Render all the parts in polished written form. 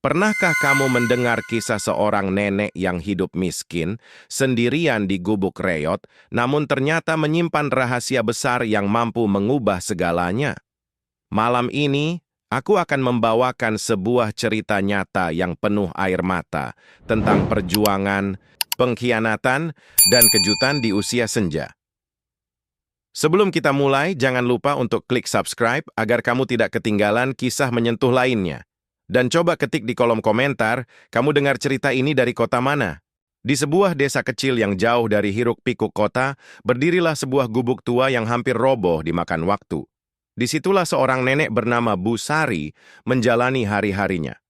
Pernahkah kamu mendengar kisah seorang nenek yang hidup miskin, sendirian di gubuk reot, namun ternyata menyimpan rahasia besar yang mampu mengubah segalanya? Malam ini, aku akan membawakan sebuah cerita nyata yang penuh air mata tentang perjuangan, pengkhianatan, dan kejutan di usia senja. Sebelum kita mulai, jangan lupa untuk klik subscribe agar kamu tidak ketinggalan kisah menyentuh lainnya. Dan coba ketik di kolom komentar, kamu dengar cerita ini dari kota mana? Di sebuah desa kecil yang jauh dari hiruk-pikuk kota, berdirilah sebuah gubuk tua yang hampir roboh dimakan waktu. Disitulah seorang nenek bernama Bu Sari menjalani hari-harinya.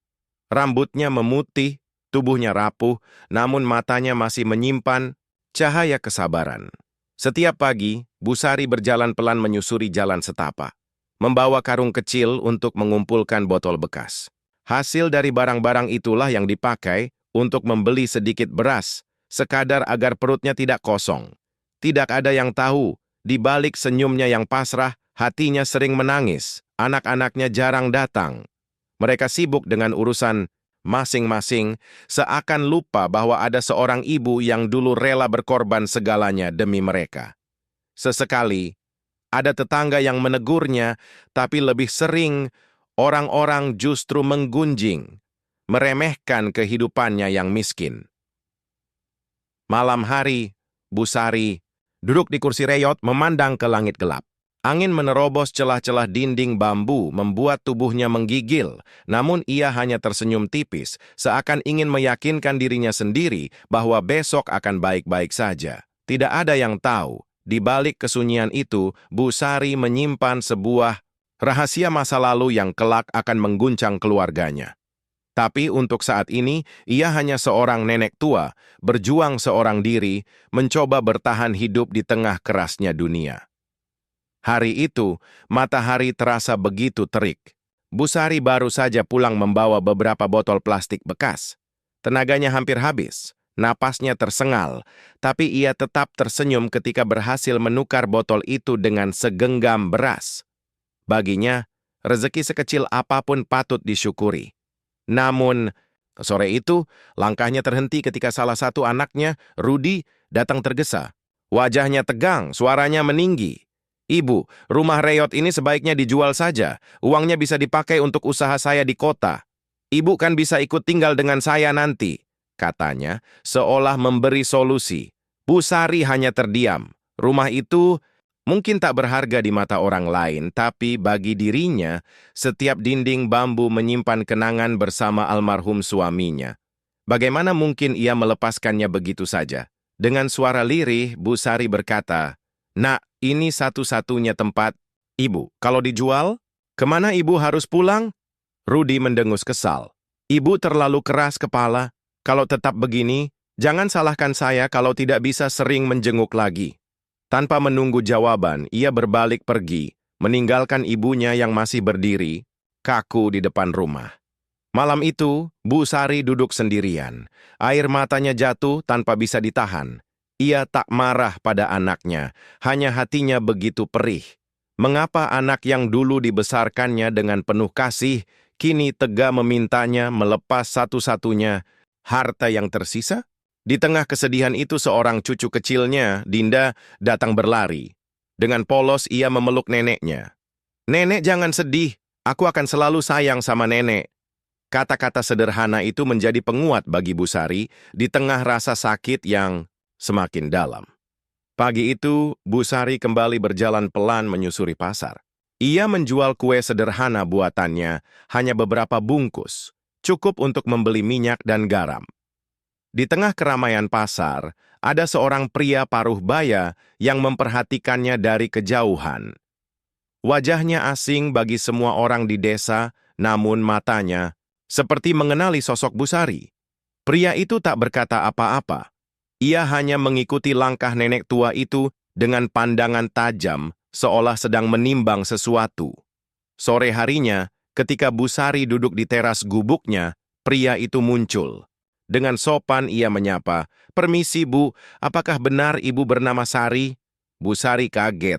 Rambutnya memutih, tubuhnya rapuh, namun matanya masih menyimpan cahaya kesabaran. Setiap pagi, Bu Sari berjalan pelan menyusuri jalan setapak, membawa karung kecil untuk mengumpulkan botol bekas. Hasil dari barang-barang itulah yang dipakai untuk membeli sedikit beras, sekadar agar perutnya tidak kosong. Tidak ada yang tahu, di balik senyumnya yang pasrah, hatinya sering menangis, anak-anaknya jarang datang. Mereka sibuk dengan urusan masing-masing, seakan lupa bahwa ada seorang ibu yang dulu rela berkorban segalanya demi mereka. Sesekali, ada tetangga yang menegurnya, tapi lebih sering orang-orang justru menggunjing, meremehkan kehidupannya yang miskin. Malam hari, Bu Sari duduk di kursi reyot memandang ke langit gelap. Angin menerobos celah-celah dinding bambu membuat tubuhnya menggigil, namun ia hanya tersenyum tipis, seakan ingin meyakinkan dirinya sendiri bahwa besok akan baik-baik saja. Tidak ada yang tahu, di balik kesunyian itu, Bu Sari menyimpan sebuah rahasia masa lalu yang kelak akan mengguncang keluarganya. Tapi untuk saat ini, ia hanya seorang nenek tua, berjuang seorang diri, mencoba bertahan hidup di tengah kerasnya dunia. Hari itu, matahari terasa begitu terik. Bu Sari baru saja pulang membawa beberapa botol plastik bekas. Tenaganya hampir habis, napasnya tersengal, tapi ia tetap tersenyum ketika berhasil menukar botol itu dengan segenggam beras. Baginya, rezeki sekecil apapun patut disyukuri. Namun, sore itu, langkahnya terhenti ketika salah satu anaknya, Rudi, datang tergesa. Wajahnya tegang, suaranya meninggi. "Ibu, rumah reot ini sebaiknya dijual saja. Uangnya bisa dipakai untuk usaha saya di kota. Ibu kan bisa ikut tinggal dengan saya nanti," katanya, seolah memberi solusi. Bu Sari hanya terdiam. Rumah itu mungkin tak berharga di mata orang lain, tapi bagi dirinya, setiap dinding bambu menyimpan kenangan bersama almarhum suaminya. Bagaimana mungkin ia melepaskannya begitu saja? Dengan suara lirih, Bu Sari berkata, "Nak, ini satu-satunya tempat. Ibu, kalau dijual, kemana ibu harus pulang?" Rudi mendengus kesal. "Ibu terlalu keras kepala. Kalau tetap begini, jangan salahkan saya kalau tidak bisa sering menjenguk lagi." Tanpa menunggu jawaban, ia berbalik pergi, meninggalkan ibunya yang masih berdiri, kaku di depan rumah. Malam itu, Bu Sari duduk sendirian. Air matanya jatuh tanpa bisa ditahan. Ia tak marah pada anaknya, hanya hatinya begitu perih. Mengapa anak yang dulu dibesarkannya dengan penuh kasih, kini tega memintanya melepas satu-satunya harta yang tersisa? Di tengah kesedihan itu seorang cucu kecilnya, Dinda, datang berlari. Dengan polos ia memeluk neneknya. "Nenek jangan sedih, aku akan selalu sayang sama nenek." Kata-kata sederhana itu menjadi penguat bagi Bu Sari di tengah rasa sakit yang semakin dalam. Pagi itu, Bu Sari kembali berjalan pelan menyusuri pasar. Ia menjual kue sederhana buatannya, hanya beberapa bungkus, cukup untuk membeli minyak dan garam. Di tengah keramaian pasar, ada seorang pria paruh baya yang memperhatikannya dari kejauhan. Wajahnya asing bagi semua orang di desa, namun matanya seperti mengenali sosok Bu Sari. Pria itu tak berkata apa-apa. Ia hanya mengikuti langkah nenek tua itu dengan pandangan tajam, seolah sedang menimbang sesuatu. Sore harinya, ketika Bu Sari duduk di teras gubuknya, pria itu muncul. Dengan sopan ia menyapa, "Permisi Bu, apakah benar ibu bernama Sari?" Bu Sari kaget.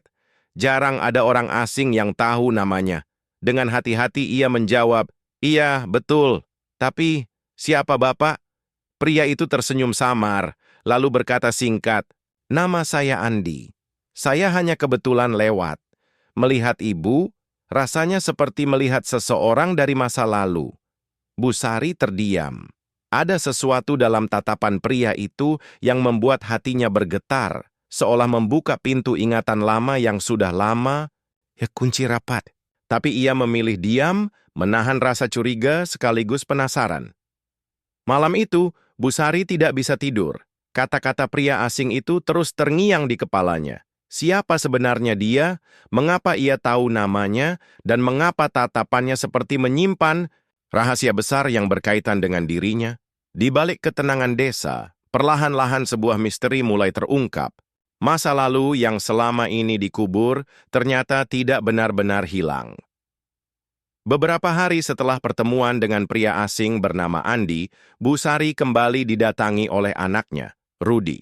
Jarang ada orang asing yang tahu namanya. Dengan hati-hati ia menjawab, "Iya, betul." Tapi, siapa Bapak? Pria itu tersenyum samar, lalu berkata singkat, "Nama saya Andi. Saya hanya kebetulan lewat. Melihat ibu, rasanya seperti melihat seseorang dari masa lalu." Bu Sari terdiam. Ada sesuatu dalam tatapan pria itu yang membuat hatinya bergetar, seolah membuka pintu ingatan lama yang sudah lama, kunci rapat. Tapi ia memilih diam, menahan rasa curiga sekaligus penasaran. Malam itu, Bu Sari tidak bisa tidur. Kata-kata pria asing itu terus terngiang di kepalanya. Siapa sebenarnya dia, mengapa ia tahu namanya, dan mengapa tatapannya seperti menyimpan rahasia besar yang berkaitan dengan dirinya? Di balik ketenangan desa, perlahan-lahan sebuah misteri mulai terungkap. Masa lalu yang selama ini dikubur ternyata tidak benar-benar hilang. Beberapa hari setelah pertemuan dengan pria asing bernama Andi, Bu Sari kembali didatangi oleh anaknya, Rudi.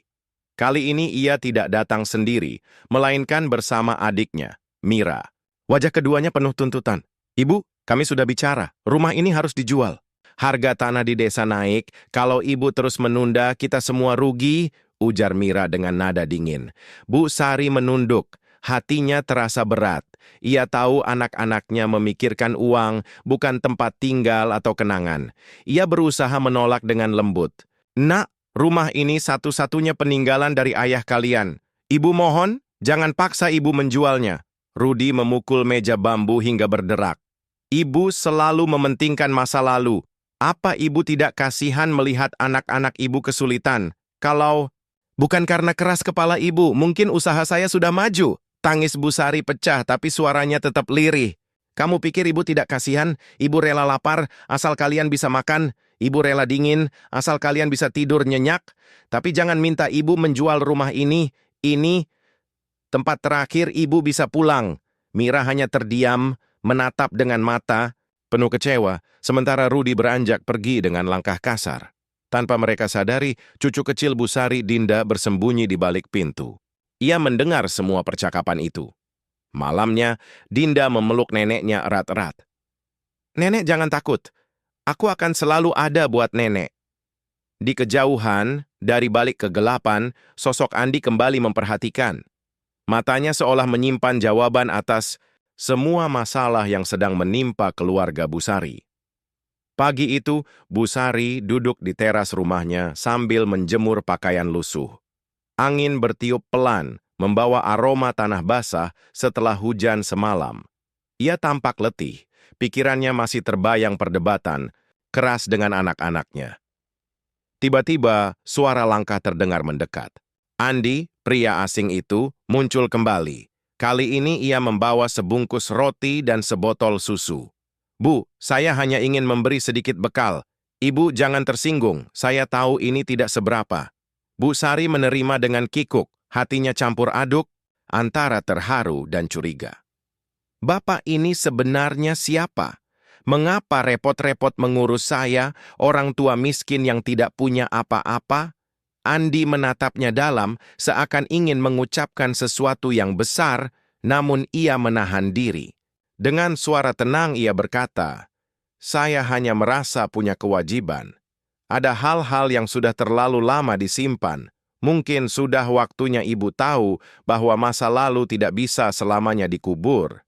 Kali ini ia tidak datang sendiri, melainkan bersama adiknya, Mira. Wajah keduanya penuh tuntutan. "Ibu, kami sudah bicara, rumah ini harus dijual. Harga tanah di desa naik, kalau ibu terus menunda, kita semua rugi," ujar Mira dengan nada dingin. Bu Sari menunduk, hatinya terasa berat. Ia tahu anak-anaknya memikirkan uang, bukan tempat tinggal atau kenangan. Ia berusaha menolak dengan lembut. "Nak, rumah ini satu-satunya peninggalan dari ayah kalian. Ibu mohon, jangan paksa ibu menjualnya." Rudi memukul meja bambu hingga berderak. "Ibu selalu mementingkan masa lalu. Apa ibu tidak kasihan melihat anak-anak ibu kesulitan? Kalau bukan karena keras kepala ibu, mungkin usaha saya sudah maju." Tangis Bu Sari pecah, tapi suaranya tetap lirih. "Kamu pikir ibu tidak kasihan? Ibu rela lapar, asal kalian bisa makan. Ibu rela dingin, asal kalian bisa tidur nyenyak. Tapi jangan minta ibu menjual rumah ini. Ini tempat terakhir ibu bisa pulang." Mira hanya terdiam, menatap dengan mata penuh kecewa, sementara Rudi beranjak pergi dengan langkah kasar. Tanpa mereka sadari, cucu kecil Bu Sari, Dinda, bersembunyi di balik pintu. Ia mendengar semua percakapan itu. Malamnya, Dinda memeluk neneknya erat-erat. "Nenek jangan takut, aku akan selalu ada buat nenek." Di kejauhan, dari balik kegelapan, sosok Andi kembali memperhatikan. Matanya seolah menyimpan jawaban atas semua masalah yang sedang menimpa keluarga Bu Sari. Pagi itu, Bu Sari duduk di teras rumahnya sambil menjemur pakaian lusuh. Angin bertiup pelan, membawa aroma tanah basah setelah hujan semalam. Ia tampak letih, pikirannya masih terbayang perdebatan keras dengan anak-anaknya. Tiba-tiba, suara langkah terdengar mendekat. Andi, pria asing itu, muncul kembali. Kali ini ia membawa sebungkus roti dan sebotol susu. "Bu, saya hanya ingin memberi sedikit bekal. Ibu jangan tersinggung, saya tahu ini tidak seberapa." Bu Sari menerima dengan kikuk, hatinya campur aduk antara terharu dan curiga. "Bapak ini sebenarnya siapa? Mengapa repot-repot mengurus saya, orang tua miskin yang tidak punya apa-apa?" Andi menatapnya dalam, seakan ingin mengucapkan sesuatu yang besar, namun ia menahan diri. Dengan suara tenang ia berkata, "Saya hanya merasa punya kewajiban. Ada hal-hal yang sudah terlalu lama disimpan. Mungkin sudah waktunya ibu tahu bahwa masa lalu tidak bisa selamanya dikubur."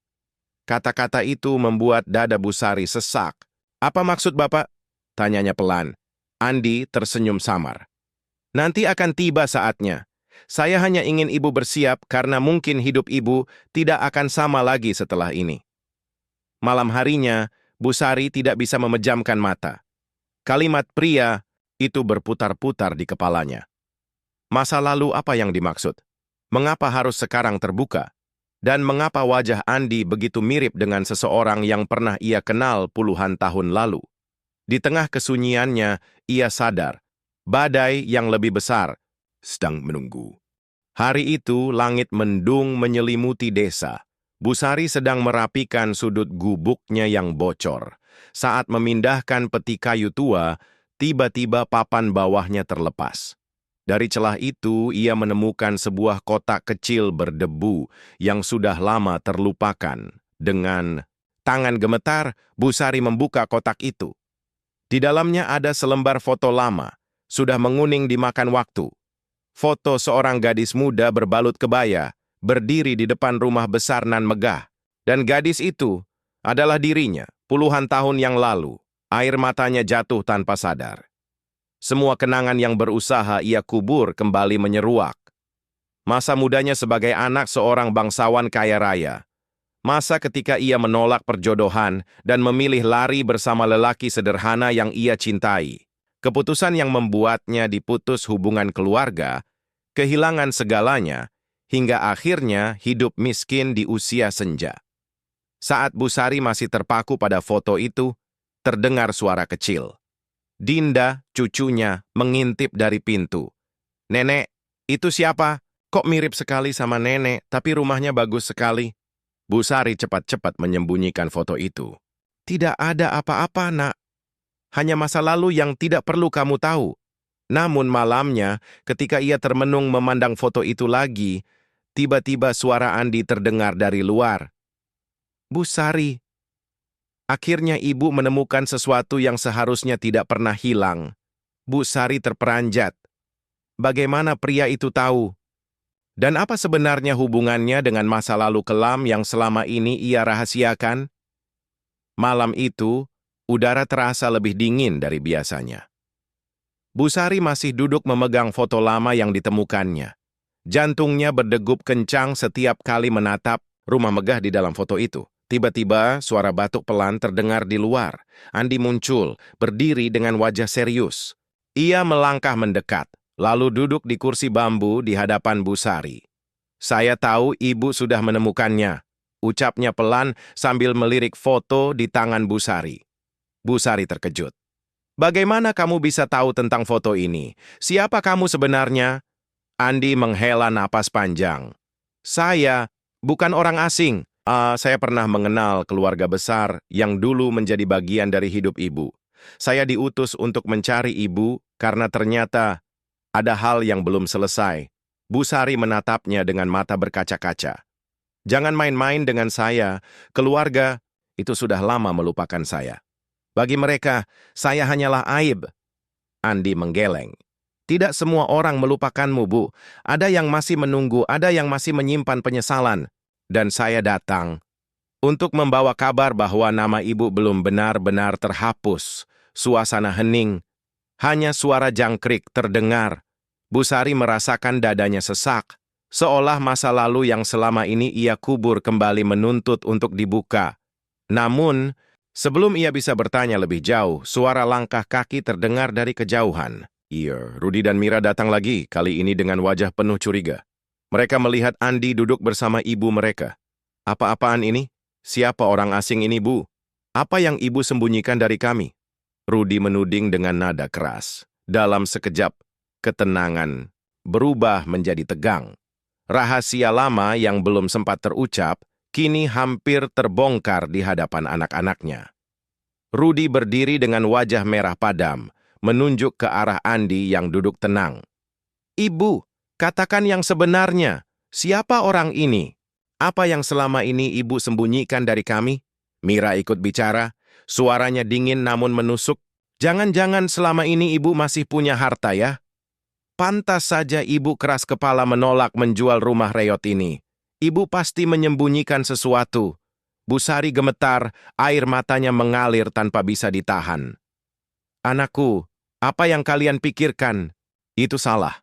Kata-kata itu membuat dada Bu Sari sesak. "Apa maksud Bapak?" tanyanya pelan. Andi tersenyum samar. "Nanti akan tiba saatnya. Saya hanya ingin ibu bersiap karena mungkin hidup ibu tidak akan sama lagi setelah ini." Malam harinya, Bu Sari tidak bisa memejamkan mata. Kalimat pria itu berputar-putar di kepalanya. Masa lalu apa yang dimaksud? Mengapa harus sekarang terbuka? Dan mengapa wajah Andi begitu mirip dengan seseorang yang pernah ia kenal puluhan tahun lalu? Di tengah kesunyiannya, ia sadar, badai yang lebih besar sedang menunggu. Hari itu, langit mendung menyelimuti desa. Bu Sari sedang merapikan sudut gubuknya yang bocor. Saat memindahkan peti kayu tua, tiba-tiba papan bawahnya terlepas. Dari celah itu, ia menemukan sebuah kotak kecil berdebu yang sudah lama terlupakan. Dengan tangan gemetar, Bu Sari membuka kotak itu. Di dalamnya ada selembar foto lama, sudah menguning dimakan waktu. Foto seorang gadis muda berbalut kebaya, berdiri di depan rumah besar nan megah. Dan gadis itu adalah dirinya, puluhan tahun yang lalu. Air matanya jatuh tanpa sadar. Semua kenangan yang berusaha ia kubur kembali menyeruak. Masa mudanya sebagai anak seorang bangsawan kaya raya. Masa ketika ia menolak perjodohan dan memilih lari bersama lelaki sederhana yang ia cintai. Keputusan yang membuatnya diputus hubungan keluarga, kehilangan segalanya, hingga akhirnya hidup miskin di usia senja. Saat Bu Sari masih terpaku pada foto itu, terdengar suara kecil. Dinda, cucunya, mengintip dari pintu. "Nenek, itu siapa? Kok mirip sekali sama nenek, tapi rumahnya bagus sekali." Bu Sari cepat-cepat menyembunyikan foto itu. "Tidak ada apa-apa, Nak. Hanya masa lalu yang tidak perlu kamu tahu." Namun malamnya, ketika ia termenung memandang foto itu lagi, tiba-tiba suara Andi terdengar dari luar. "Bu Sari." Akhirnya ibu menemukan sesuatu yang seharusnya tidak pernah hilang. Bu Sari terperanjat. Bagaimana pria itu tahu? Dan apa sebenarnya hubungannya dengan masa lalu kelam yang selama ini ia rahasiakan? Malam itu, udara terasa lebih dingin dari biasanya. Bu Sari masih duduk memegang foto lama yang ditemukannya. Jantungnya berdegup kencang setiap kali menatap rumah megah di dalam foto itu. Tiba-tiba, suara batuk pelan terdengar di luar. Andi muncul, berdiri dengan wajah serius. Ia melangkah mendekat, lalu duduk di kursi bambu di hadapan Bu Sari. "Saya tahu ibu sudah menemukannya," ucapnya pelan sambil melirik foto di tangan Bu Sari. Bu Sari terkejut. "Bagaimana kamu bisa tahu tentang foto ini? Siapa kamu sebenarnya?" Andi menghela napas panjang. "Saya bukan orang asing. Saya pernah mengenal keluarga besar yang dulu menjadi bagian dari hidup ibu. Saya diutus untuk mencari ibu karena ternyata ada hal yang belum selesai." Bu Sari menatapnya dengan mata berkaca-kaca. "Jangan main-main dengan saya. Keluarga itu sudah lama melupakan saya. Bagi mereka, saya hanyalah aib." Andi menggeleng. "Tidak semua orang melupakanmu, Bu. Ada yang masih menunggu, ada yang masih menyimpan penyesalan. Dan saya datang untuk membawa kabar bahwa nama ibu belum benar-benar terhapus." Suasana hening. Hanya suara jangkrik terdengar. Bu Sari merasakan dadanya sesak, seolah masa lalu yang selama ini ia kubur kembali menuntut untuk dibuka. Namun, sebelum ia bisa bertanya lebih jauh, suara langkah kaki terdengar dari kejauhan. Iya, Rudi dan Mira datang lagi, kali ini dengan wajah penuh curiga. Mereka melihat Andi duduk bersama ibu mereka. "Apa-apaan ini? Siapa orang asing ini, Bu? Apa yang ibu sembunyikan dari kami?" Rudi menuding dengan nada keras. Dalam sekejap, ketenangan berubah menjadi tegang. Rahasia lama yang belum sempat terucap, kini hampir terbongkar di hadapan anak-anaknya. Rudi berdiri dengan wajah merah padam, menunjuk ke arah Andi yang duduk tenang. "Ibu, katakan yang sebenarnya. Siapa orang ini? Apa yang selama ini ibu sembunyikan dari kami?" Mira ikut bicara, suaranya dingin namun menusuk. "Jangan-jangan selama ini ibu masih punya harta ya? Pantas saja ibu keras kepala menolak menjual rumah reot ini. Ibu pasti menyembunyikan sesuatu." Bu Sari gemetar, air matanya mengalir tanpa bisa ditahan. "Anakku, apa yang kalian pikirkan? Itu salah.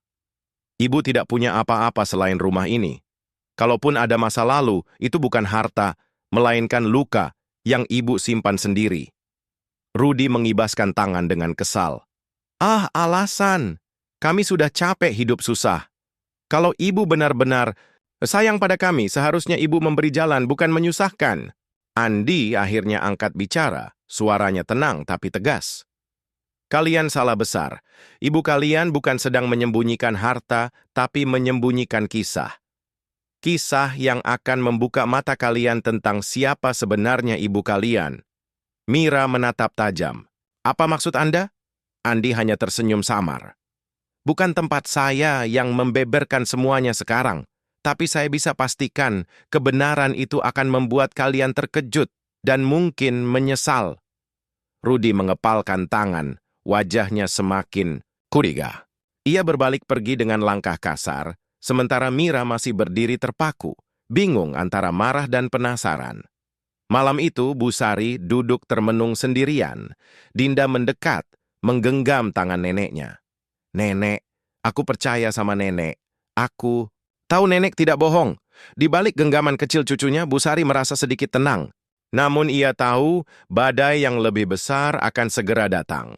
Ibu tidak punya apa-apa selain rumah ini. Kalaupun ada masa lalu, itu bukan harta, melainkan luka yang ibu simpan sendiri." Rudi mengibaskan tangan dengan kesal. "Ah, alasan. Kami sudah capek hidup susah. Kalau ibu benar-benar sayang pada kami, seharusnya ibu memberi jalan, bukan menyusahkan." Andi akhirnya angkat bicara, suaranya tenang tapi tegas. "Kalian salah besar. Ibu kalian bukan sedang menyembunyikan harta, tapi menyembunyikan kisah. Kisah yang akan membuka mata kalian tentang siapa sebenarnya ibu kalian." Mira menatap tajam. "Apa maksud Anda?" Andi hanya tersenyum samar. "Bukan tempat saya yang membeberkan semuanya sekarang, tapi saya bisa pastikan kebenaran itu akan membuat kalian terkejut dan mungkin menyesal." Rudi mengepalkan tangan, wajahnya semakin curiga. Ia berbalik pergi dengan langkah kasar, sementara Mira masih berdiri terpaku, bingung antara marah dan penasaran. Malam itu, Bu Sari duduk termenung sendirian. Dinda mendekat, menggenggam tangan neneknya. "Nenek, aku percaya sama nenek. Aku tahu nenek tidak bohong." Di balik genggaman kecil cucunya, Bu Sari merasa sedikit tenang. Namun ia tahu badai yang lebih besar akan segera datang.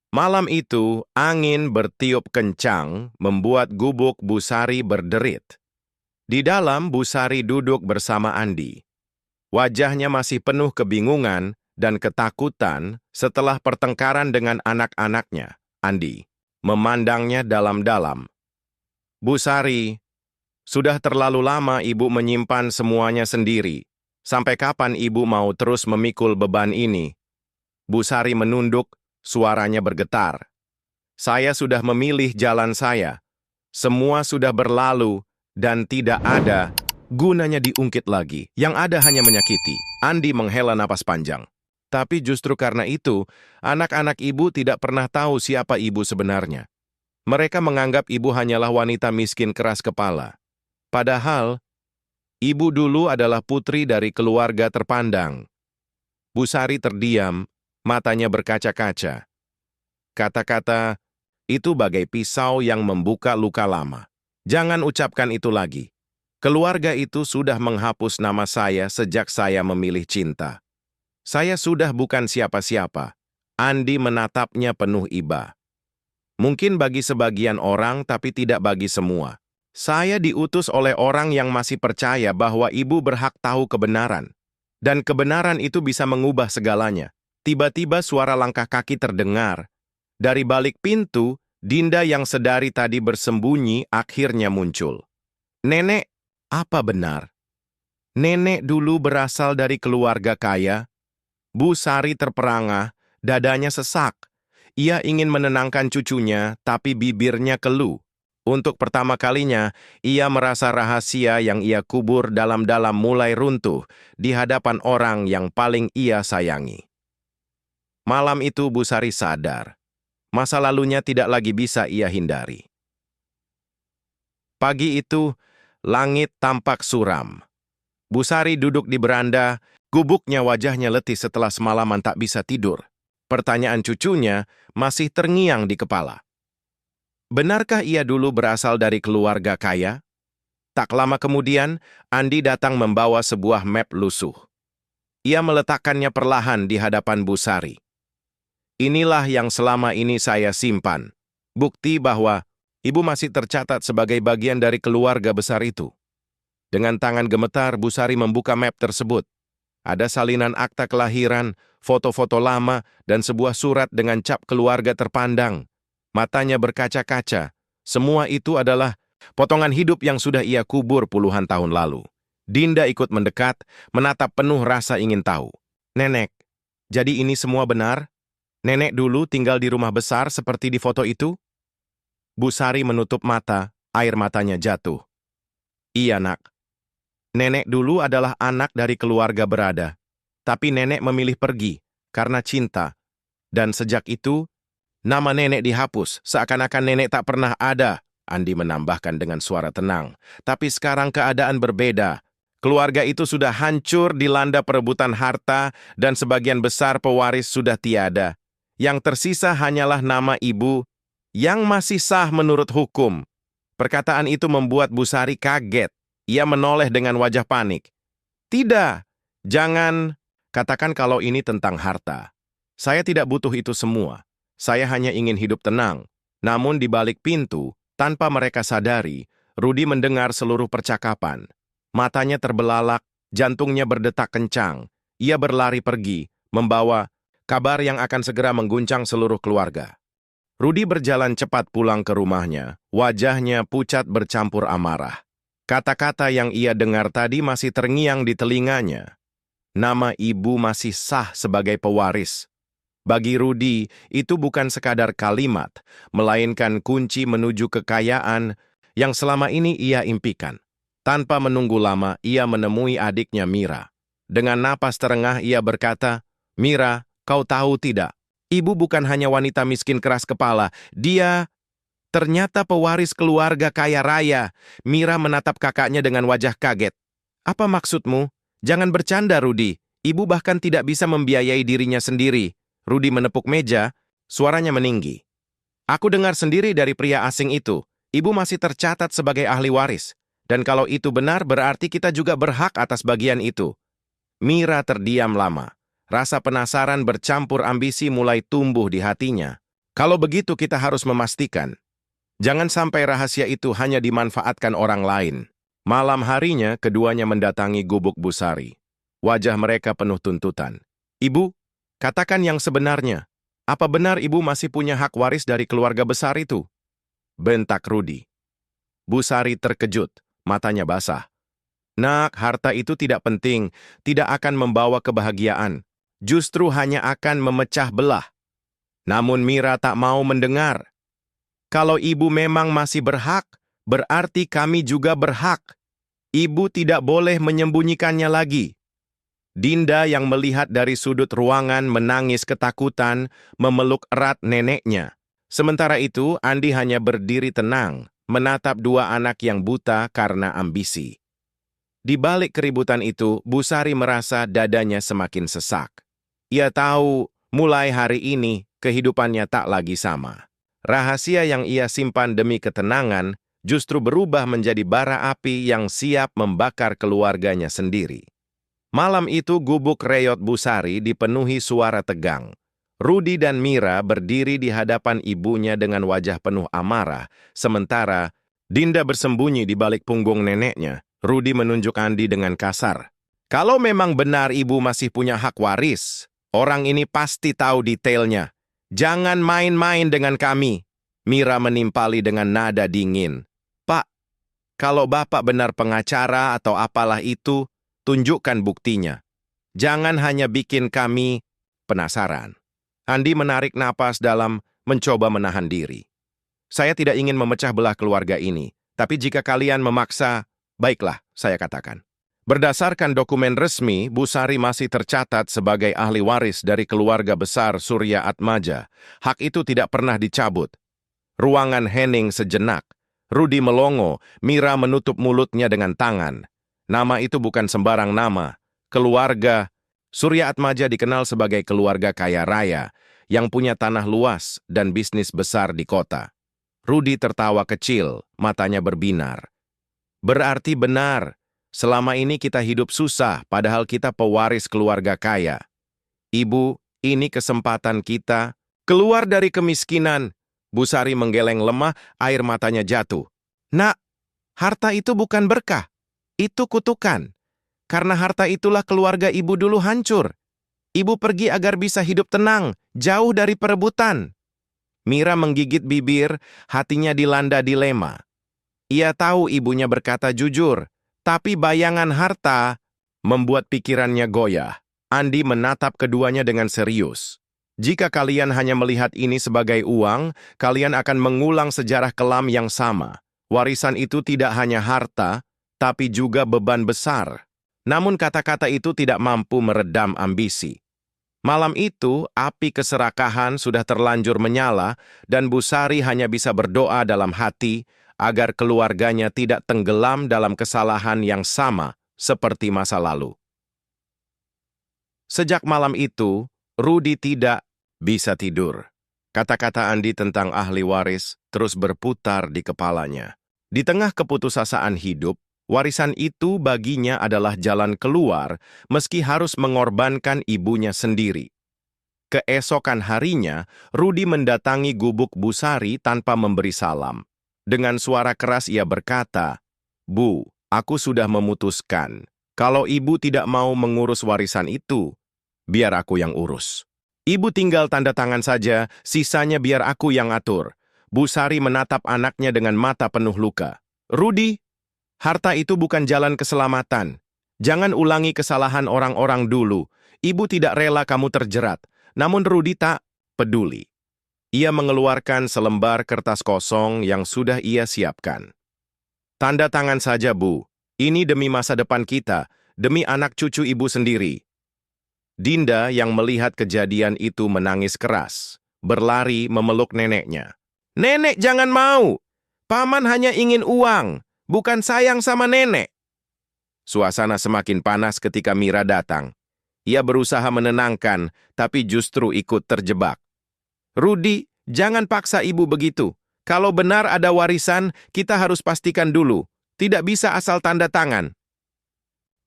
Malam itu, angin bertiup kencang, membuat gubuk Bu Sari berderit. Di dalam, Bu Sari duduk bersama Andi. Wajahnya masih penuh kebingungan dan ketakutan setelah pertengkaran dengan anak-anaknya. Andi memandangnya dalam-dalam. "Bu Sari, sudah terlalu lama Ibu menyimpan semuanya sendiri. Sampai kapan Ibu mau terus memikul beban ini?" Bu Sari menunduk, suaranya bergetar. "Saya sudah memilih jalan saya. Semua sudah berlalu dan tidak ada gunanya diungkit lagi. Yang ada hanya menyakiti." Andi menghela napas panjang. Tapi justru karena itu, anak-anak Ibu tidak pernah tahu siapa Ibu sebenarnya. Mereka menganggap Ibu hanyalah wanita miskin keras kepala. Padahal, Ibu dulu adalah putri dari keluarga terpandang. Bu Sari terdiam, matanya berkaca-kaca. Kata-kata itu bagai pisau yang membuka luka lama. "Jangan ucapkan itu lagi. Keluarga itu sudah menghapus nama saya sejak saya memilih cinta. Saya sudah bukan siapa-siapa." Andi menatapnya penuh iba. "Mungkin bagi sebagian orang, tapi tidak bagi semua. Saya diutus oleh orang yang masih percaya bahwa Ibu berhak tahu kebenaran. Dan kebenaran itu bisa mengubah segalanya." Tiba-tiba suara langkah kaki terdengar. Dari balik pintu, Dinda yang sedari tadi bersembunyi akhirnya muncul. "Nenek, apa benar? Nenek dulu berasal dari keluarga kaya?" Bu Sari terperangah, dadanya sesak. Ia ingin menenangkan cucunya, tapi bibirnya keluh. Untuk pertama kalinya, ia merasa rahasia yang ia kubur dalam-dalam mulai runtuh di hadapan orang yang paling ia sayangi. Malam itu Bu Sari sadar, masa lalunya tidak lagi bisa ia hindari. Pagi itu, langit tampak suram. Bu Sari duduk di beranda, gubuknya wajahnya letih setelah semalaman tak bisa tidur. Pertanyaan cucunya masih terngiang di kepala. Benarkah ia dulu berasal dari keluarga kaya? Tak lama kemudian, Andi datang membawa sebuah map lusuh. Ia meletakkannya perlahan di hadapan Bu Sari. "Inilah yang selama ini saya simpan. Bukti bahwa Ibu masih tercatat sebagai bagian dari keluarga besar itu." Dengan tangan gemetar, Bu Sari membuka map tersebut. Ada salinan akta kelahiran, foto-foto lama, dan sebuah surat dengan cap keluarga terpandang. Matanya berkaca-kaca. Semua itu adalah potongan hidup yang sudah ia kubur puluhan tahun lalu. Dinda ikut mendekat, menatap penuh rasa ingin tahu. "Nenek, jadi ini semua benar? Nenek dulu tinggal di rumah besar seperti di foto itu?" Bu Sari menutup mata, air matanya jatuh. "Iya, Nak. Nenek dulu adalah anak dari keluarga berada. Tapi nenek memilih pergi karena cinta. Dan sejak itu, nama nenek dihapus, seakan-akan nenek tak pernah ada." Andi menambahkan dengan suara tenang. "Tapi sekarang keadaan berbeda. Keluarga itu sudah hancur dilanda perebutan harta dan sebagian besar pewaris sudah tiada. Yang tersisa hanyalah nama Ibu yang masih sah menurut hukum." Perkataan itu membuat Bu Sari kaget. Ia menoleh dengan wajah panik. "Tidak, jangan katakan kalau ini tentang harta. Saya tidak butuh itu semua. Saya hanya ingin hidup tenang." Namun di balik pintu, tanpa mereka sadari, Rudi mendengar seluruh percakapan. Matanya terbelalak, jantungnya berdetak kencang. Ia berlari pergi, membawa kabar yang akan segera mengguncang seluruh keluarga. Rudi berjalan cepat pulang ke rumahnya, wajahnya pucat bercampur amarah. Kata-kata yang ia dengar tadi masih terngiang di telinganya. Nama Ibu masih sah sebagai pewaris. Bagi Rudi, itu bukan sekadar kalimat, melainkan kunci menuju kekayaan yang selama ini ia impikan. Tanpa menunggu lama, ia menemui adiknya Mira. Dengan napas terengah ia berkata, "Mira, Kau tahu tidak, ibu bukan hanya wanita miskin keras kepala, dia ternyata pewaris keluarga kaya raya. Mira menatap kakaknya dengan wajah kaget. Apa maksudmu? Jangan bercanda, Rudy. Ibu bahkan tidak bisa membiayai dirinya sendiri. Rudy menepuk meja, suaranya meninggi. Aku dengar sendiri dari pria asing itu. Ibu masih tercatat sebagai ahli waris. Dan kalau itu benar, berarti kita juga berhak atas bagian itu. Mira terdiam lama. Rasa penasaran bercampur ambisi mulai tumbuh di hatinya. Kalau begitu kita harus memastikan. Jangan sampai rahasia itu hanya dimanfaatkan orang lain. Malam harinya, keduanya mendatangi gubuk Busari. Wajah mereka penuh tuntutan. Ibu, katakan yang sebenarnya. Apa benar ibu masih punya hak waris dari keluarga besar itu? Bentak Rudy. Busari terkejut, matanya basah. Nak, harta itu tidak penting, tidak akan membawa kebahagiaan. Justru hanya akan memecah belah. Namun Mira tak mau mendengar. Kalau ibu memang masih berhak, berarti kami juga berhak. Ibu tidak boleh menyembunyikannya lagi. Dinda yang melihat dari sudut ruangan menangis ketakutan, memeluk erat neneknya. Sementara itu, Andi hanya berdiri tenang, menatap dua anak yang buta karena ambisi. Di balik keributan itu, Busari merasa dadanya semakin sesak. Ia tahu, mulai hari ini, kehidupannya tak lagi sama. Rahasia yang ia simpan demi ketenangan justru berubah menjadi bara api yang siap membakar keluarganya sendiri. Malam itu gubuk reyot Busari dipenuhi suara tegang. Rudy dan Mira berdiri di hadapan ibunya dengan wajah penuh amarah, sementara Dinda bersembunyi di balik punggung neneknya. Rudy menunjuk Andi dengan kasar. Kalau memang benar ibu masih punya hak waris, orang ini pasti tahu detailnya. Jangan main-main dengan kami. Mira menimpali dengan nada dingin. Pak, kalau Bapak benar pengacara atau apalah itu, tunjukkan buktinya. Jangan hanya bikin kami penasaran. Andi menarik napas dalam, mencoba menahan diri. Saya tidak ingin memecah belah keluarga ini, tapi jika kalian memaksa, baiklah, saya katakan. Berdasarkan dokumen resmi, Busari masih tercatat sebagai ahli waris dari keluarga besar Surya Atmaja. Hak itu tidak pernah dicabut. Ruangan hening sejenak. Rudy melongo, Mira menutup mulutnya dengan tangan. Nama itu bukan sembarang nama. Keluarga Surya Atmaja dikenal sebagai keluarga kaya raya yang punya tanah luas dan bisnis besar di kota. Rudy tertawa kecil, matanya berbinar. Berarti benar. Selama ini kita hidup susah, padahal kita pewaris keluarga kaya. Ibu, ini kesempatan kita. Keluar dari kemiskinan. Busari menggeleng lemah, air matanya jatuh. Nak, harta itu bukan berkah. Itu kutukan. Karena harta itulah keluarga ibu dulu hancur. Ibu pergi agar bisa hidup tenang, jauh dari perebutan. Mira menggigit bibir, hatinya dilanda dilema. Ia tahu ibunya berkata jujur. Tapi bayangan harta membuat pikirannya goyah. Andi menatap keduanya dengan serius. Jika kalian hanya melihat ini sebagai uang, kalian akan mengulang sejarah kelam yang sama. Warisan itu tidak hanya harta, tapi juga beban besar. Namun kata-kata itu tidak mampu meredam ambisi. Malam itu, api keserakahan sudah terlanjur menyala, dan Busari hanya bisa berdoa dalam hati, agar keluarganya tidak tenggelam dalam kesalahan yang sama seperti masa lalu. Sejak malam itu, Rudy tidak bisa tidur. Kata-kata Andi tentang ahli waris terus berputar di kepalanya. Di tengah keputusasaan hidup, warisan itu baginya adalah jalan keluar meski harus mengorbankan ibunya sendiri. Keesokan harinya, Rudy mendatangi gubuk Busari tanpa memberi salam. Dengan suara keras ia berkata, Bu, aku sudah memutuskan. Kalau ibu tidak mau mengurus warisan itu, biar aku yang urus. Ibu tinggal tanda tangan saja, sisanya biar aku yang atur. Busari menatap anaknya dengan mata penuh luka. Rudy, harta itu bukan jalan keselamatan. Jangan ulangi kesalahan orang-orang dulu. Ibu tidak rela kamu terjerat. Namun Rudy tak peduli. Ia mengeluarkan selembar kertas kosong yang sudah ia siapkan. Tanda tangan saja, Bu. Ini demi masa depan kita, demi anak cucu ibu sendiri. Dinda yang melihat kejadian itu menangis keras, berlari memeluk neneknya. "Nenek jangan mau! Paman hanya ingin uang, bukan sayang sama nenek." Suasana semakin panas ketika Mira datang. Ia berusaha menenangkan, tapi justru ikut terjebak. "Rudi, jangan paksa ibu begitu. Kalau benar ada warisan, kita harus pastikan dulu. Tidak bisa asal tanda tangan."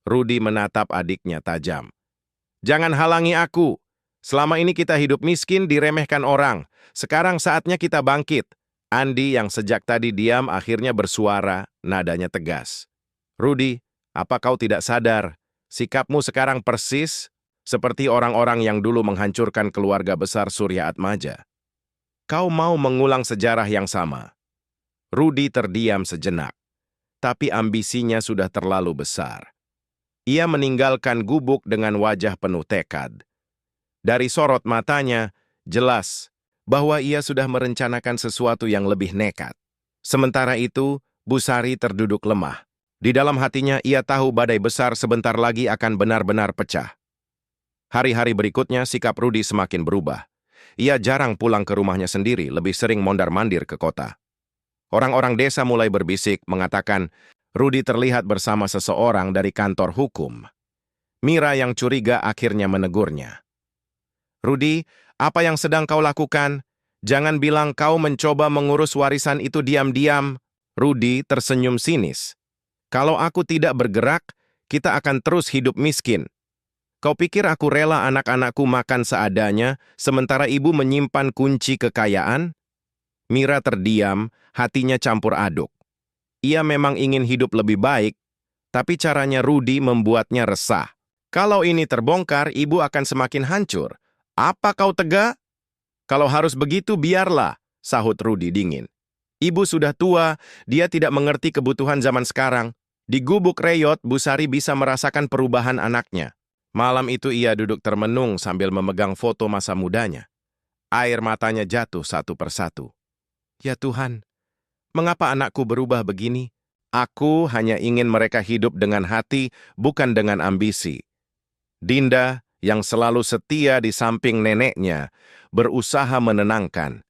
Rudi menatap adiknya tajam. "Jangan halangi aku. Selama ini kita hidup miskin, diremehkan orang. Sekarang saatnya kita bangkit." Andi yang sejak tadi diam akhirnya bersuara, nadanya tegas. "Rudi, apa kau tidak sadar? Sikapmu sekarang persis seperti orang-orang yang dulu menghancurkan keluarga besar Surya Atmaja. Kau mau mengulang sejarah yang sama." Rudi terdiam sejenak, tapi ambisinya sudah terlalu besar. Ia meninggalkan gubuk dengan wajah penuh tekad. Dari sorot matanya, jelas bahwa ia sudah merencanakan sesuatu yang lebih nekat. Sementara itu, Busari terduduk lemah. Di dalam hatinya ia tahu badai besar sebentar lagi akan benar-benar pecah. Hari-hari berikutnya sikap Rudi semakin berubah. Ia jarang pulang ke rumahnya sendiri, lebih sering mondar-mandir ke kota. Orang-orang desa mulai berbisik, mengatakan Rudi terlihat bersama seseorang dari kantor hukum. Mira yang curiga akhirnya menegurnya. "Rudi, apa yang sedang kau lakukan? Jangan bilang kau mencoba mengurus warisan itu diam-diam." Rudi tersenyum sinis. "Kalau aku tidak bergerak, kita akan terus hidup miskin. Kau pikir aku rela anak-anakku makan seadanya, sementara ibu menyimpan kunci kekayaan?" Mira terdiam, hatinya campur aduk. Ia memang ingin hidup lebih baik, tapi caranya Rudi membuatnya resah. "Kalau ini terbongkar, ibu akan semakin hancur. Apa kau tega?" "Kalau harus begitu, biarlah," sahut Rudi dingin. "Ibu sudah tua, dia tidak mengerti kebutuhan zaman sekarang. Di gubuk Reyot, Busari bisa merasakan perubahan anaknya." Malam itu ia duduk termenung sambil memegang foto masa mudanya. Air matanya jatuh satu persatu. "Ya Tuhan, mengapa anakku berubah begini? Aku hanya ingin mereka hidup dengan hati, bukan dengan ambisi." Dinda, yang selalu setia di samping neneknya, berusaha menenangkan.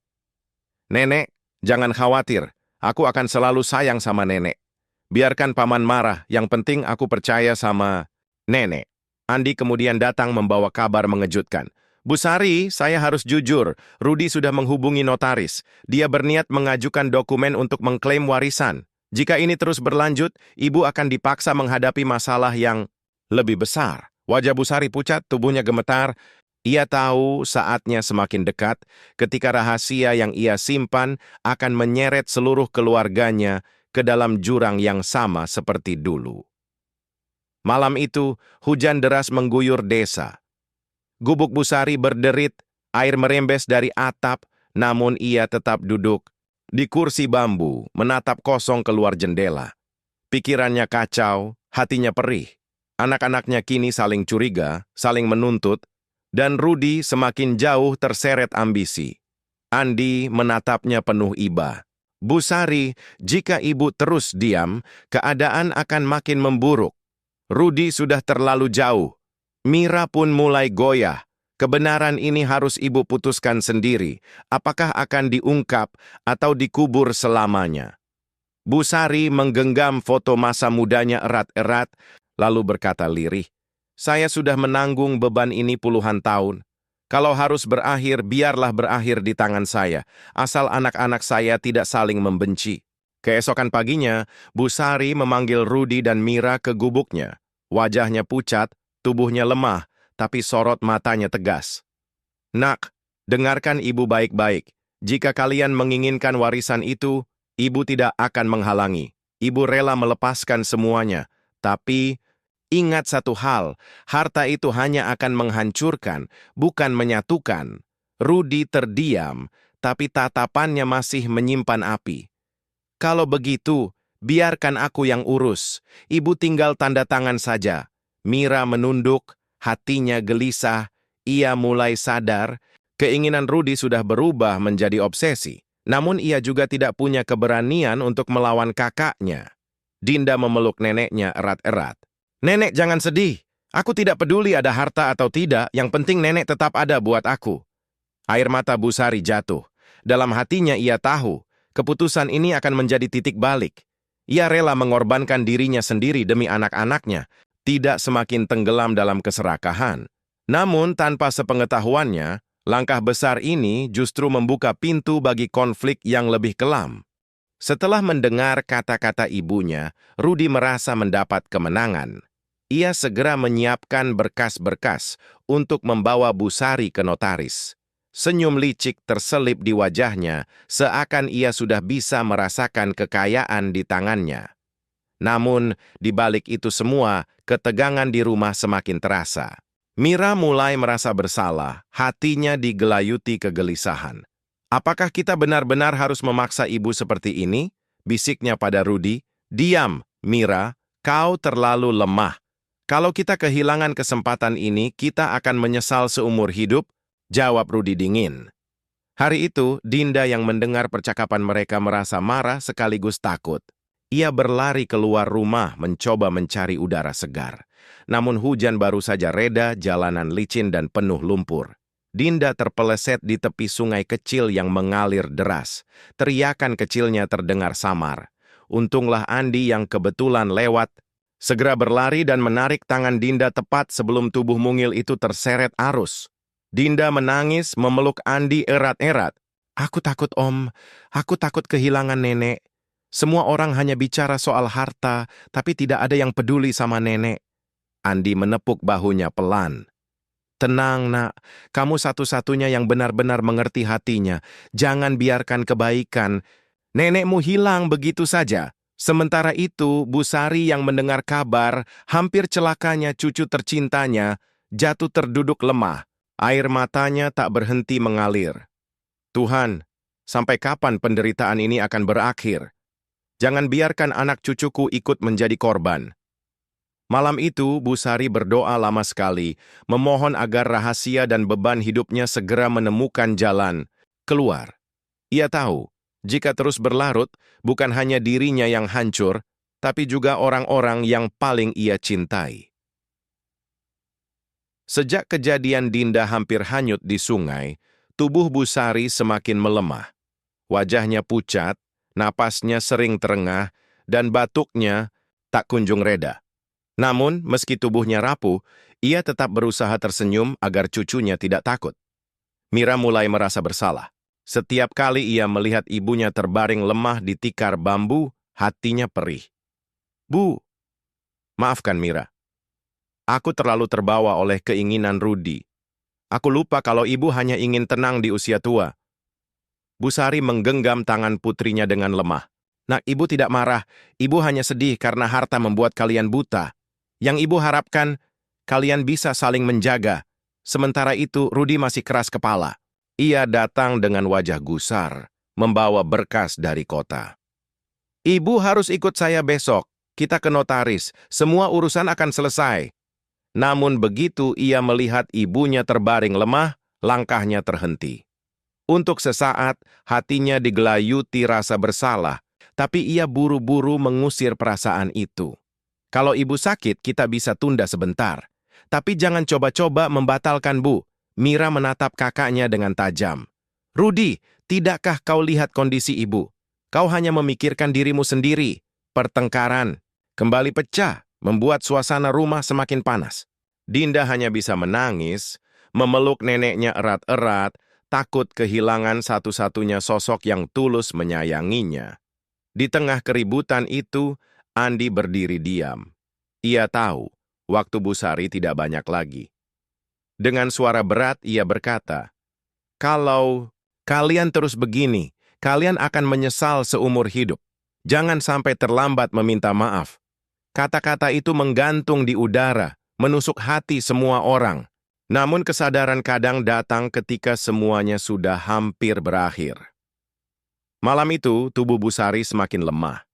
"Nenek, jangan khawatir. Aku akan selalu sayang sama nenek. Biarkan paman marah, yang penting aku percaya sama nenek." Andi kemudian datang membawa kabar mengejutkan. "Busari, saya harus jujur. Rudi sudah menghubungi notaris. Dia berniat mengajukan dokumen untuk mengklaim warisan. Jika ini terus berlanjut, ibu akan dipaksa menghadapi masalah yang lebih besar." Wajah Busari pucat, tubuhnya gemetar. Ia tahu saatnya semakin dekat ketika rahasia yang ia simpan akan menyeret seluruh keluarganya ke dalam jurang yang sama seperti dulu. Malam itu, hujan deras mengguyur desa. Gubuk Busari berderit, air merembes dari atap, namun ia tetap duduk di kursi bambu, menatap kosong keluar jendela. Pikirannya kacau, hatinya perih. Anak-anaknya kini saling curiga, saling menuntut, dan Rudi semakin jauh terseret ambisi. Andi menatapnya penuh iba. "Busari, jika ibu terus diam, keadaan akan makin memburuk. Rudi sudah terlalu jauh." Mira pun mulai goyah. Kebenaran ini harus ibu putuskan sendiri. Apakah akan diungkap atau dikubur selamanya? Busari menggenggam foto masa mudanya erat-erat, lalu berkata lirih, "Saya sudah menanggung beban ini puluhan tahun. Kalau harus berakhir, biarlah berakhir di tangan saya, asal anak-anak saya tidak saling membenci." Keesokan paginya, Busari memanggil Rudi dan Mira ke gubuknya. Wajahnya pucat, tubuhnya lemah, tapi sorot matanya tegas. "Nak, dengarkan ibu baik-baik. Jika kalian menginginkan warisan itu, ibu tidak akan menghalangi. Ibu rela melepaskan semuanya, tapi ingat satu hal, harta itu hanya akan menghancurkan, bukan menyatukan." Rudi terdiam, tapi tatapannya masih menyimpan api. "Kalau begitu, biarkan aku yang urus. Ibu tinggal tanda tangan saja." Mira menunduk, hatinya gelisah. Ia mulai sadar, keinginan Rudi sudah berubah menjadi obsesi. Namun ia juga tidak punya keberanian untuk melawan kakaknya. Dinda memeluk neneknya erat-erat. "Nenek jangan sedih. Aku tidak peduli ada harta atau tidak, yang penting nenek tetap ada buat aku. Air mata Bu Sari jatuh. Dalam hatinya ia tahu, keputusan ini akan menjadi titik balik. Ia rela mengorbankan dirinya sendiri demi anak-anaknya, tidak semakin tenggelam dalam keserakahan. Namun tanpa sepengetahuannya, langkah besar ini justru membuka pintu bagi konflik yang lebih kelam. Setelah mendengar kata-kata ibunya, Rudi merasa mendapat kemenangan. Ia segera menyiapkan berkas-berkas untuk membawa Bu Sari ke notaris. Senyum licik terselip di wajahnya, seakan ia sudah bisa merasakan kekayaan di tangannya. Namun, di balik itu semua, ketegangan di rumah semakin terasa. Mira mulai merasa bersalah, hatinya digelayuti kegelisahan. Apakah kita benar-benar harus memaksa ibu seperti ini? Bisiknya pada Rudi. Diam, Mira, kau terlalu lemah. Kalau kita kehilangan kesempatan ini, kita akan menyesal seumur hidup, jawab Rudi dingin. Hari itu, Dinda yang mendengar percakapan mereka merasa marah sekaligus takut. Ia berlari keluar rumah mencoba mencari udara segar. Namun hujan baru saja reda, jalanan licin dan penuh lumpur. Dinda terpeleset di tepi sungai kecil yang mengalir deras. Teriakan kecilnya terdengar samar. Untunglah Andi yang kebetulan lewat, segera berlari dan menarik tangan Dinda tepat sebelum tubuh mungil itu terseret arus. Dinda menangis memeluk Andi erat-erat. Aku takut om, aku takut kehilangan nenek. Semua orang hanya bicara soal harta, tapi tidak ada yang peduli sama nenek. Andi menepuk bahunya pelan. Tenang nak, kamu satu-satunya yang benar-benar mengerti hatinya. Jangan biarkan kebaikan. Nenekmu hilang begitu saja. Sementara itu, Bu Sari yang mendengar kabar, hampir celakanya cucu tercintanya, jatuh terduduk lemah. Air matanya tak berhenti mengalir. Tuhan, sampai kapan penderitaan ini akan berakhir? Jangan biarkan anak cucuku ikut menjadi korban. Malam itu, Bu Sari berdoa lama sekali, memohon agar rahasia dan beban hidupnya segera menemukan jalan keluar. Ia tahu, jika terus berlarut, bukan hanya dirinya yang hancur, tapi juga orang-orang yang paling ia cintai. Sejak kejadian Dinda hampir hanyut di sungai, tubuh Bu Sari semakin melemah. Wajahnya pucat, napasnya sering terengah, dan batuknya tak kunjung reda. Namun, meski tubuhnya rapuh, ia tetap berusaha tersenyum agar cucunya tidak takut. Mira mulai merasa bersalah. Setiap kali ia melihat ibunya terbaring lemah di tikar bambu, hatinya perih. Bu, maafkan Mira. Aku terlalu terbawa oleh keinginan Rudi. Aku lupa kalau ibu hanya ingin tenang di usia tua. Bu Sari menggenggam tangan putrinya dengan lemah. Nak, ibu tidak marah. Ibu hanya sedih karena harta membuat kalian buta. Yang ibu harapkan, kalian bisa saling menjaga. Sementara itu, Rudi masih keras kepala. Ia datang dengan wajah gusar, membawa berkas dari kota. Ibu harus ikut saya besok. Kita ke notaris. Semua urusan akan selesai. Namun begitu ia melihat ibunya terbaring lemah, langkahnya terhenti. Untuk sesaat, hatinya digelayuti rasa bersalah, tapi ia buru-buru mengusir perasaan itu. Kalau ibu sakit, kita bisa tunda sebentar. Tapi jangan coba-coba membatalkan, Bu. Mira menatap kakaknya dengan tajam. Rudi, tidakkah kau lihat kondisi ibu? Kau hanya memikirkan dirimu sendiri. Pertengkaran kembali pecah, membuat suasana rumah semakin panas. Dinda hanya bisa menangis, memeluk neneknya erat-erat, takut kehilangan satu-satunya sosok yang tulus menyayanginya. Di tengah keributan itu, Andi berdiri diam. Ia tahu, waktu Bu Sari tidak banyak lagi. Dengan suara berat ia berkata, kalau kalian terus begini, kalian akan menyesal seumur hidup. Jangan sampai terlambat meminta maaf. Kata-kata itu menggantung di udara, menusuk hati semua orang. Namun kesadaran kadang datang ketika semuanya sudah hampir berakhir. Malam itu, tubuh Bu Sari semakin lemah.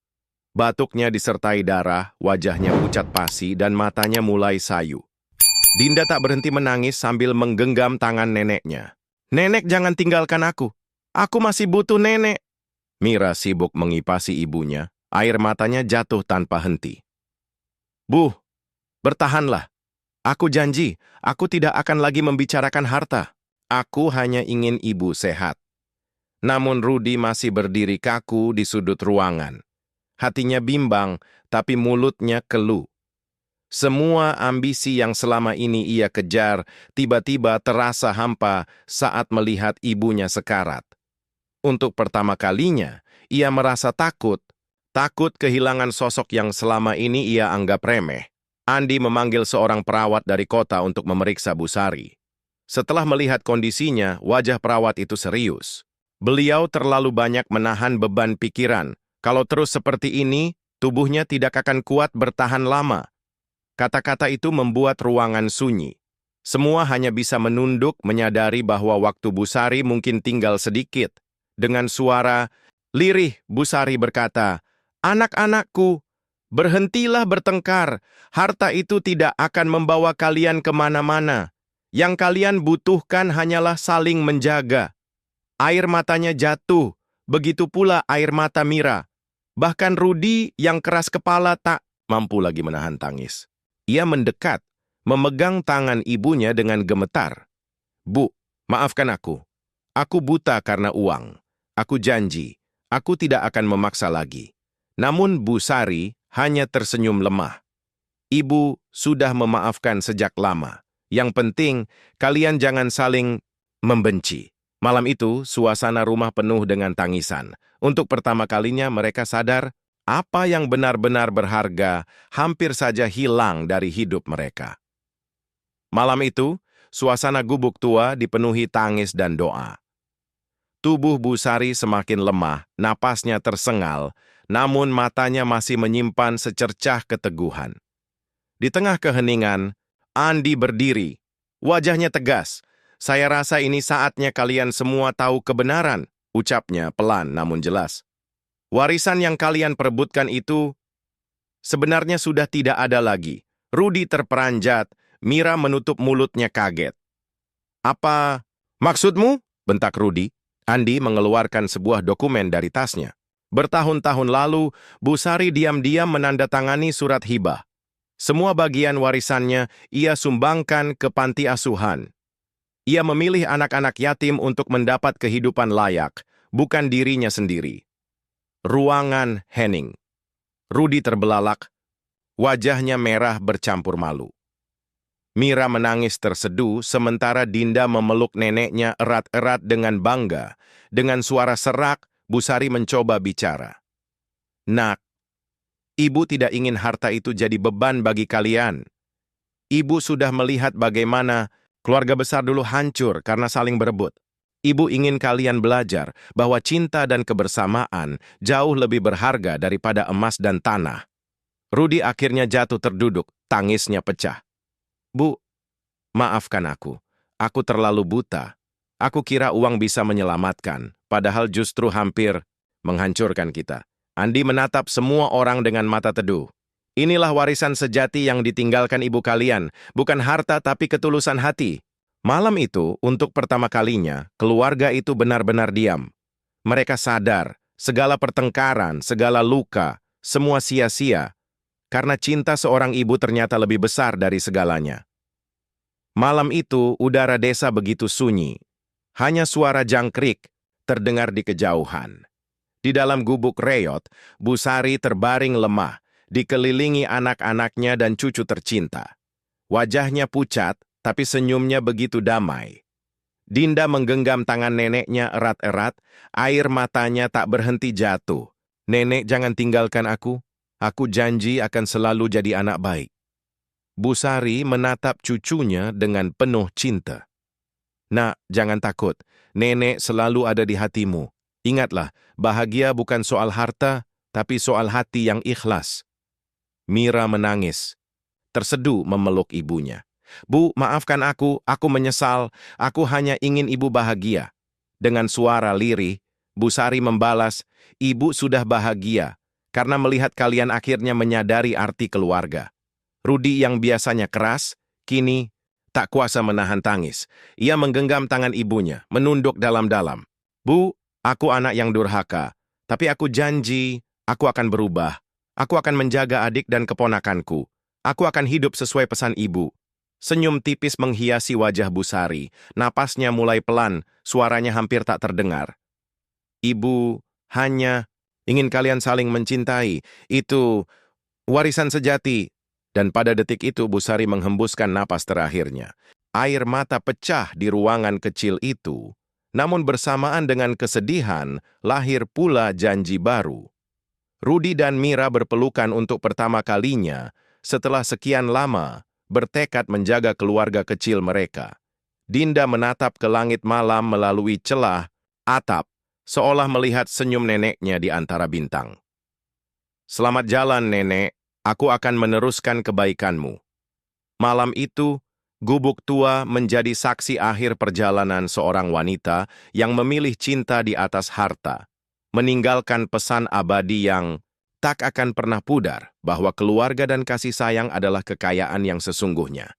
Batuknya disertai darah, wajahnya pucat pasi, dan matanya mulai sayu. Dinda tak berhenti menangis sambil menggenggam tangan neneknya. Nenek, jangan tinggalkan aku. Aku masih butuh nenek. Mira sibuk mengipasi ibunya. Air matanya jatuh tanpa henti. Bu, bertahanlah. Aku janji, aku tidak akan lagi membicarakan harta. Aku hanya ingin ibu sehat. Namun Rudi masih berdiri kaku di sudut ruangan. Hatinya bimbang, tapi mulutnya keluh. Semua ambisi yang selama ini ia kejar tiba-tiba terasa hampa saat melihat ibunya sekarat. Untuk pertama kalinya, ia merasa takut. Takut kehilangan sosok yang selama ini ia anggap remeh. Andi memanggil seorang perawat dari kota untuk memeriksa Busari. Setelah melihat kondisinya, wajah perawat itu serius. Beliau terlalu banyak menahan beban pikiran. Kalau terus seperti ini, tubuhnya tidak akan kuat bertahan lama. Kata-kata itu membuat ruangan sunyi. Semua hanya bisa menunduk menyadari bahwa waktu Busari mungkin tinggal sedikit. Dengan suara lirih, Busari berkata, "Anak-anakku, berhentilah bertengkar. Harta itu tidak akan membawa kalian kemana-mana. Yang kalian butuhkan hanyalah saling menjaga." Air matanya jatuh, begitu pula air mata Mira. Bahkan Rudi yang keras kepala tak mampu lagi menahan tangis. Ia mendekat, memegang tangan ibunya dengan gemetar. "Bu, maafkan aku. Aku buta karena uang. Aku janji, aku tidak akan memaksa lagi." Namun Busari hanya tersenyum lemah. "Ibu sudah memaafkan sejak lama. Yang penting, kalian jangan saling membenci." Malam itu, suasana rumah penuh dengan tangisan. Untuk pertama kalinya mereka sadar apa yang benar-benar berharga hampir saja hilang dari hidup mereka. Malam itu, suasana gubuk tua dipenuhi tangis dan doa. Tubuh Busari semakin lemah, napasnya tersengal, namun matanya masih menyimpan secercah keteguhan. Di tengah keheningan, Andi berdiri. Wajahnya tegas. "Saya rasa ini saatnya kalian semua tahu kebenaran," ucapnya pelan namun jelas. "Warisan yang kalian perebutkan itu sebenarnya sudah tidak ada lagi." Rudi terperanjat, Mira menutup mulutnya kaget. "Apa maksudmu?" bentak Rudi. Andi mengeluarkan sebuah dokumen dari tasnya. Bertahun-tahun lalu, Busari diam-diam menandatangani surat hibah. Semua bagian warisannya ia sumbangkan ke panti asuhan. Ia memilih anak-anak yatim untuk mendapat kehidupan layak, bukan dirinya sendiri. Ruangan Henning. Rudi terbelalak, wajahnya merah bercampur malu. Mira menangis terseduh sementara Dinda memeluk neneknya erat-erat dengan bangga. Dengan suara serak, Busari mencoba bicara. "Nak, ibu tidak ingin harta itu jadi beban bagi kalian. Ibu sudah melihat bagaimana keluarga besar dulu hancur karena saling berebut. Ibu ingin kalian belajar bahwa cinta dan kebersamaan jauh lebih berharga daripada emas dan tanah." Rudi akhirnya jatuh terduduk, tangisnya pecah. "Bu, maafkan aku. Aku terlalu buta. Aku kira uang bisa menyelamatkan, padahal justru hampir menghancurkan kita." Andi menatap semua orang dengan mata teduh. "Inilah warisan sejati yang ditinggalkan ibu kalian, bukan harta tapi ketulusan hati." Malam itu, untuk pertama kalinya, keluarga itu benar-benar diam. Mereka sadar, segala pertengkaran, segala luka, semua sia-sia, karena cinta seorang ibu ternyata lebih besar dari segalanya. Malam itu, udara desa begitu sunyi. Hanya suara jangkrik terdengar di kejauhan. Di dalam gubuk reot, Busari terbaring lemah, dikelilingi anak-anaknya dan cucu tercinta. Wajahnya pucat, tapi senyumnya begitu damai. Dinda menggenggam tangan neneknya erat-erat, air matanya tak berhenti jatuh. "Nenek, jangan tinggalkan aku. Aku janji akan selalu jadi anak baik." Busari menatap cucunya dengan penuh cinta. "Nak, jangan takut. Nenek selalu ada di hatimu. Ingatlah, bahagia bukan soal harta, tapi soal hati yang ikhlas." Mira menangis, terseduh memeluk ibunya. "Bu, maafkan aku menyesal, aku hanya ingin ibu bahagia." Dengan suara lirih, Busari membalas, "Ibu sudah bahagia, karena melihat kalian akhirnya menyadari arti keluarga." Rudi yang biasanya keras, kini tak kuasa menahan tangis. Ia menggenggam tangan ibunya, menunduk dalam-dalam. "Bu, aku anak yang durhaka, tapi aku janji, aku akan berubah. Aku akan menjaga adik dan keponakanku. Aku akan hidup sesuai pesan ibu." Senyum tipis menghiasi wajah Busari. Napasnya mulai pelan, suaranya hampir tak terdengar. Ibu hanya ingin kalian saling mencintai. Itu warisan sejati. Dan pada detik itu Busari menghembuskan napas terakhirnya. Air mata pecah di ruangan kecil itu. Namun bersamaan dengan kesedihan, lahir pula janji baru. Rudi dan Mira berpelukan untuk pertama kalinya setelah sekian lama bertekad menjaga keluarga kecil mereka. Dinda menatap ke langit malam melalui celah atap, seolah melihat senyum neneknya di antara bintang. Selamat jalan, nenek. Aku akan meneruskan kebaikanmu. Malam itu, gubuk tua menjadi saksi akhir perjalanan seorang wanita yang memilih cinta di atas harta, meninggalkan pesan abadi yang tak akan pernah pudar bahwa keluarga dan kasih sayang adalah kekayaan yang sesungguhnya.